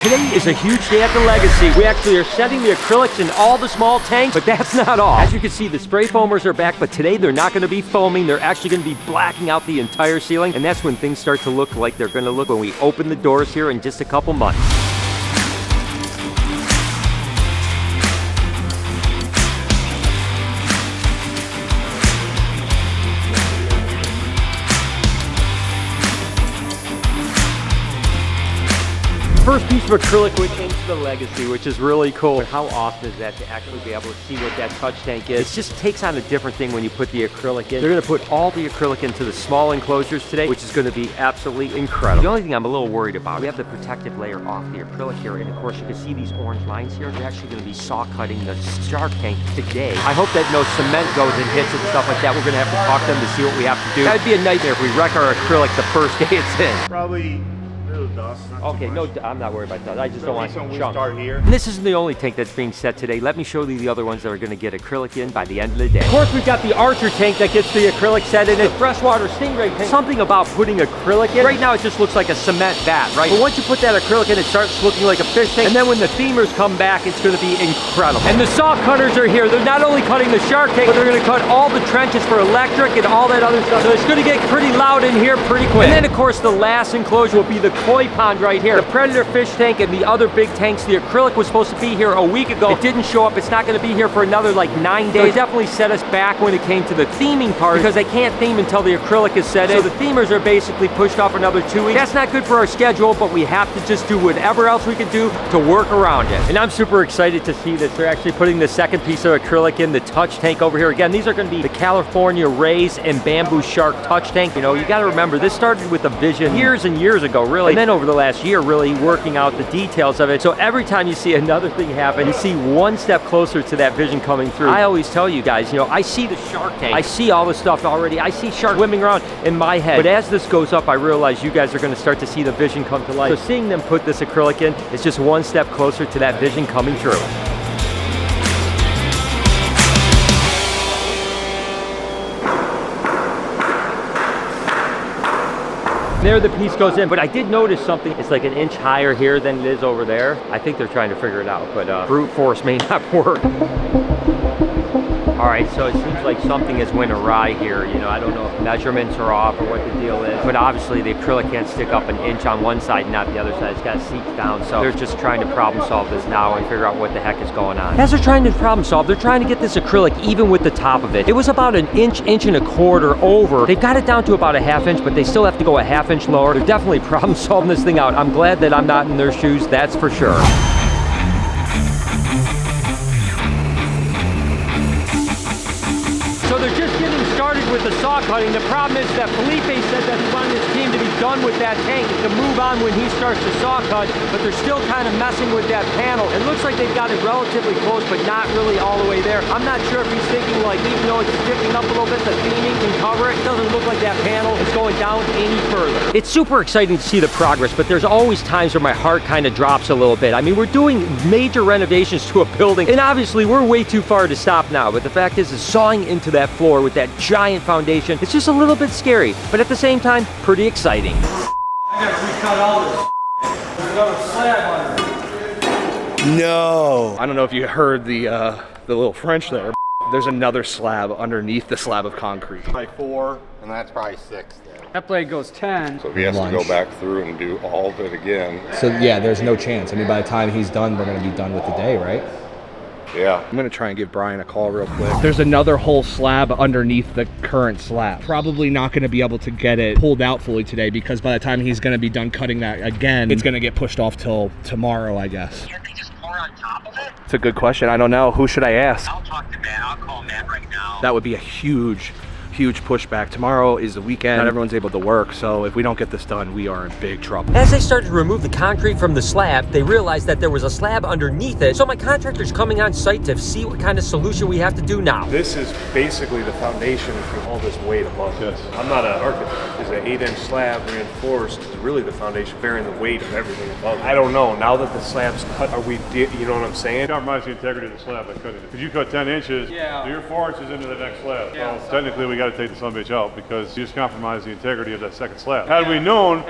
Today is a huge day at the Legacy. We actually are setting the acrylics in all the small tanks, but that's not all. As you can see, the spray foamers are back, but today they're not going to be foaming. They're actually going to be blacking out the entire ceiling, and that's when things start to look like they're going to look when we open the doors here in just a couple months. First piece of acrylic went into the Legacy, which is really cool. But how awesome is that to actually be able to see what that touch tank is? It just takes on a different thing when you put the acrylic in. They're going to put all the acrylic into the small enclosures today, which is going to be absolutely incredible. The only thing I'm a little worried about, we have the protective layer off the acrylic here, and of course you can see these orange lines here. They're actually going to be saw cutting the shark tank today. I hope that no cement goes and hits and stuff like that. We're going to have to talk to them to see what we have to do. That'd be a nightmare if we wreck our acrylic the first day it's in. Probably dust. Okay, no, I'm not worried about that. I just don't want to chunk. Start here. And this isn't the only tank that's being set today. Let me show you the other ones that are going to get acrylic in by the end of the day. Of course, we've got the Archer tank that gets the acrylic set in it. Freshwater Stingray tank. Something about putting acrylic in. Right now, it just looks like a cement vat, right? But once you put that acrylic in, it starts looking like a fish tank. And then when the themers come back, it's going to be incredible. And the saw cutters are here. They're not only cutting the shark tank, but they're going to cut all the trenches for electric and all that other stuff. So it's going to get pretty loud in here pretty quick. And then, of course, the last enclosure will be the koi pond right here. The predator fish tank and the other big tanks. The acrylic was supposed to be here a week ago. It didn't show up. It's not going to be here for another like 9 days. So it definitely set us back when it came to the theming part because they can't theme until the acrylic is set in. So the themers are basically pushed off another 2 weeks. That's not good for our schedule, but we have to just do whatever else we can do to work around it. And I'm super excited to see this. They're actually putting the second piece of acrylic in the touch tank over here. Again, these are going to be the California rays and bamboo shark touch tank. You know, you got to remember, this started with a vision years and years ago, really. And then over the last year, really working out the details of it. So every time you see another thing happen, you see one step closer to that vision coming through. I always tell you guys, you know, I see the shark tank. I see all the stuff already. I see sharks swimming around in my head. But as this goes up, I realize you guys are going to start to see the vision come to life. So seeing them put this acrylic in is just one step closer to that vision coming true. There the piece goes in, but I did notice something. It's like an inch higher here than it is over there. I think they're trying to figure it out, but brute force may not work. All right, so it seems like something has went awry here. You know, I don't know if measurements are off or what the deal is, but obviously the acrylic can't stick up an inch on one side and not the other side. It's got to seep down. So they're just trying to problem solve this now and figure out what the heck is going on. As they're trying to problem solve, they're trying to get this acrylic even with the top of it. It was about an inch, inch and a quarter over. They've got it down to about a ½ inch, but they still have to go a ½ inch lower. They're definitely problem solving this thing out. I'm glad that I'm not in their shoes, that's for sure. So they're just getting started with the saw cutting. The problem is that Felipe said that he wanted his team to be done with that tank to move on when he starts to saw cut, but they're still kind of messing with that panel. It looks like they've got it relatively close, but not really all the way there. I'm not sure if he's thinking like, even though it's sticking up a little bit, the theming can cover it. It doesn't look like that panel is going down any further. It's super exciting to see the progress, but there's always times where my heart kind of drops a little bit. I mean, we're doing major renovations to a building, and obviously we're way too far to stop now, but the fact is sawing into that floor with that giant foundation, it's just a little bit scary, but at the same time, pretty exciting. I gotta recut all this. There's another slab under it. No. I don't know if you heard the little French there. There's another slab underneath the slab of concrete. By 4, and that's probably 6 there. That blade goes 10. So if he has to go back through and do all of it again. So yeah, there's no chance. I mean, by the time he's done, we're gonna be done with the day, right? Yeah. I'm gonna try and give Brian a call real quick. There's another whole slab underneath the current slab. Probably not gonna be able to get it pulled out fully today because by the time he's gonna be done cutting that again, it's gonna get pushed off till tomorrow, I guess. Can't they just pour on top of it? It's a good question. I don't know. Who should I ask? I'll talk to Matt. I'll call Matt right now. That would be a huge pushback. Tomorrow is the weekend. Not everyone's able to work, so if we don't get this done, we are in big trouble. As they started to remove the concrete from the slab, they realized that there was a slab underneath it. So my contractor's coming on site to see what kind of solution we have to do now. This is basically the foundation for all this weight above this. I'm not an architect. It's an 8-inch slab reinforced. It's really the foundation bearing the weight of everything above it. I don't know. Now that the slab's cut, are we, you know what I'm saying? Compromise the integrity of the slab by cutting it. Because you cut 10 inches, Yeah. so you're 4 inches into the next slab. Yeah. So technically we got to take the sumbitch out because you just compromised the integrity of that second slab. Had we known,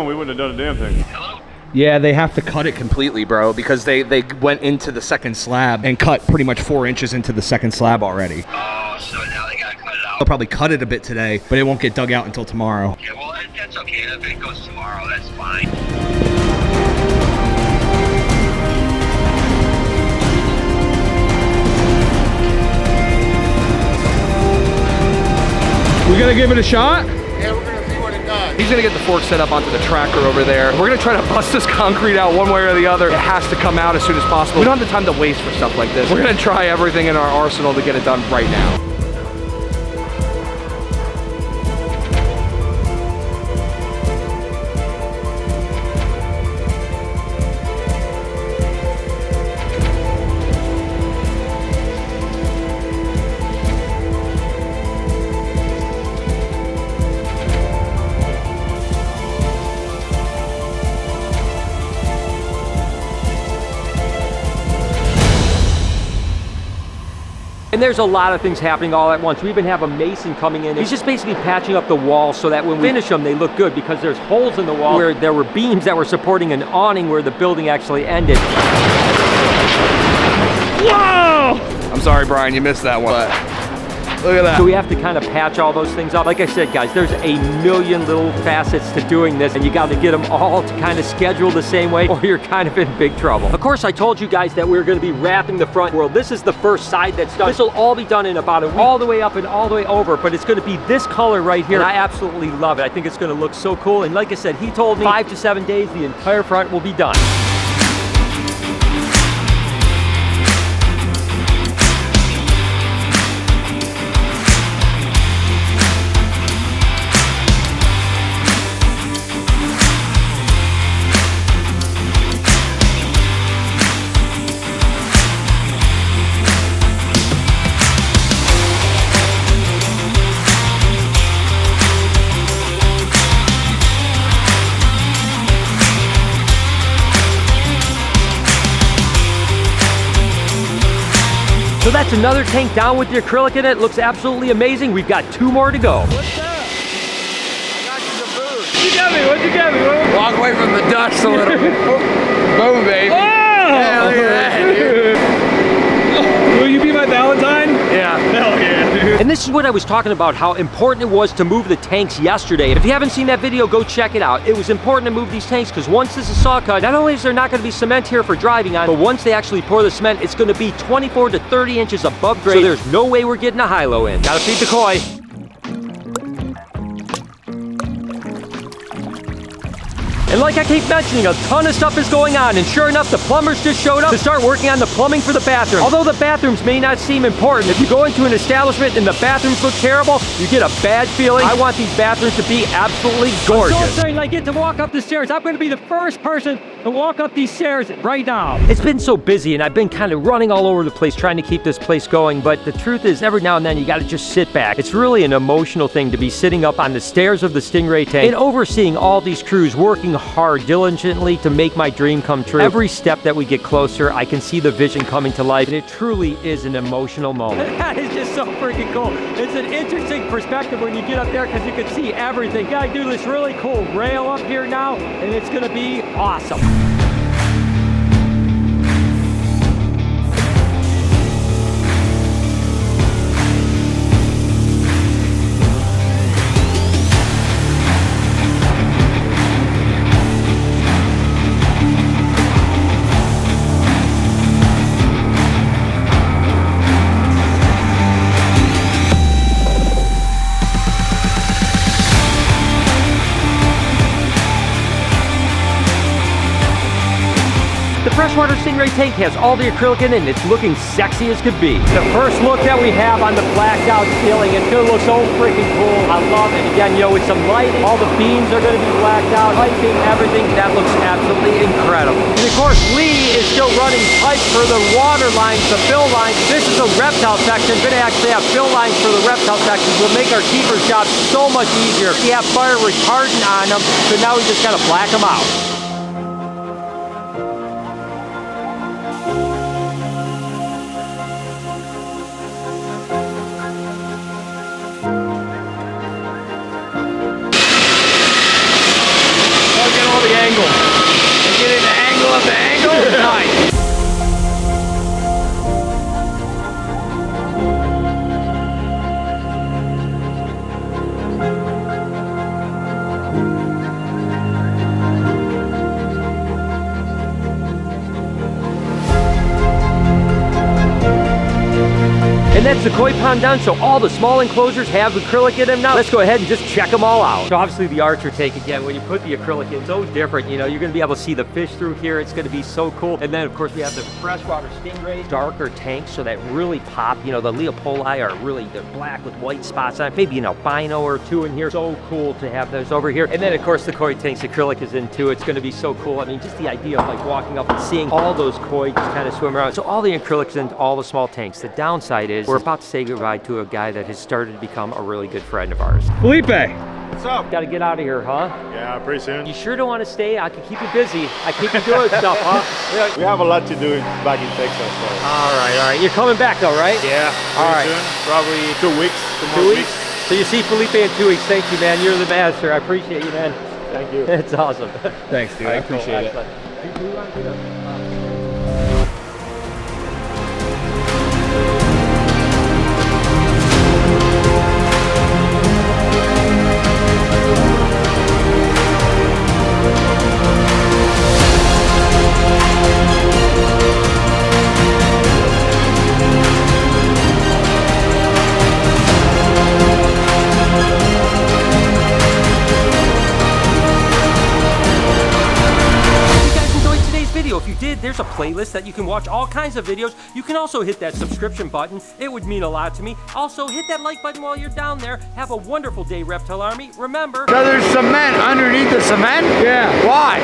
we wouldn't have done a damn thing. Hello? Yeah, they have to cut it completely, bro, because they went into the second slab and cut pretty much 4 inches into the second slab already. Oh, so now they gotta cut it out. They'll probably cut it a bit today, but it won't get dug out until tomorrow. Yeah, well, that's okay. If it goes tomorrow, that's fine. We gonna give it a shot? Yeah, we're gonna see what it does. He's gonna get the fork set up onto the tracker over there. We're gonna try to bust this concrete out one way or the other. It has to come out as soon as possible. We don't have the time to waste for stuff like this. We're gonna try everything in our arsenal to get it done right now. And there's a lot of things happening all at once. We even have a mason coming in. He's just basically patching up the walls so that when we finish them, they look good, because there's holes in the wall where there were beams that were supporting an awning where the building actually ended. Whoa! I'm sorry, Brian, you missed that one. But look at that. So we have to kind of patch all those things up. Like I said, guys, there's a million little facets to doing this, and you got to get them all to kind of schedule the same way, or you're kind of in big trouble. Of course, I told you guys that we were going to be wrapping the front. Well, this is the first side that's done. This will all be done in about a week, all the way up and all the way over, but it's going to be this color right here. And I absolutely love it. I think it's going to look so cool. And like I said, he told me 5 to 7 days, the entire front will be done. So that's another tank down with the acrylic in it. Looks absolutely amazing. We've got 2 more to go. What's that? I got you some food. What'd you get me? What'd you get me? Walk away from the dust a little bit. Boom, baby. Oh! Yeah, look at that, dude. Will you be my Valentine? Yeah. Hell yeah, dude. And this is what I was talking about, how important it was to move the tanks yesterday. If you haven't seen that video, go check it out. It was important to move these tanks because once this is saw cut, not only is there not going to be cement here for driving on, but once they actually pour the cement, it's going to be 24 to 30 inches above grade. So there's no way we're getting a high-low in. Gotta feed the koi. And like I keep mentioning, a ton of stuff is going on, and sure enough, the plumbers just showed up to start working on the plumbing for the bathroom. Although the bathrooms may not seem important, if you go into an establishment and the bathrooms look terrible, you get a bad feeling. I want these bathrooms to be absolutely gorgeous. I'm so excited I get to walk up the stairs. I'm going to be the first person to walk up these stairs right now. It's been so busy, and I've been kind of running all over the place trying to keep this place going, but the truth is, every now and then you got to just sit back. It's really an emotional thing to be sitting up on the stairs of the Stingray tank and overseeing all these crews working hard, diligently to make my dream come true. Every step that we get closer, I can see the vision coming to life, and it truly is an emotional moment. That is just so freaking cool. It's an interesting perspective when you get up there because you can see everything. Gotta do this really cool rail up here now, and it's gonna be awesome. The freshwater Stingray tank has all the acrylic in it, and it's looking sexy as could be. The first look that we have on the blacked out ceiling, it's gonna look so freaking cool. I love it. Again, you know, with some lighting, all the beams are gonna be blacked out, piping, everything. That looks absolutely incredible. And of course, Lee is still running pipes for the water lines, the fill lines. This is a reptile section. Gonna actually have fill lines for the reptile sections. Will make our keeper's job so much easier. We have fire retardant on them, so now we just gotta black them out. close the koi pond down so all the small enclosures have acrylic in them now. Let's go ahead and just check them all out. So obviously the Archer tank, again, when you put the acrylic in, so different. You know, you're gonna be able to see the fish through here. It's gonna be so cool. And then of course we have the freshwater stingray, darker tanks, so that really pop. You know, the Leopoli are really, they're black with white spots on it. Maybe an albino or two in here. So cool to have those over here. And then of course the koi tanks, acrylic is in too. It's gonna be so cool. I mean, just the idea of like walking up and seeing all those koi just kind of swim around. So all the acrylics in all the small tanks. The downside is we're about to say goodbye to a guy that has started to become a really good friend of ours. Felipe. What's up? Gotta get out of here, huh? Yeah, pretty soon. You sure don't want to stay? I can keep you busy. I keep you doing stuff, huh? Yeah. We have a lot to do back in Texas. So. All right. You're coming back though, right? Yeah. All right. Soon. Probably 2 weeks. 2 weeks? So you see Felipe in 2 weeks. Thank you, man. You're the master. I appreciate you, man. Thank you. It's awesome. Thanks, dude. I appreciate it. If you did, there's a playlist that you can watch all kinds of videos. You can also hit that subscription button. It would mean a lot to me. Also, hit that like button while you're down there. Have a wonderful day, Reptile Army. Remember, So there's cement underneath the cement? Yeah. Why?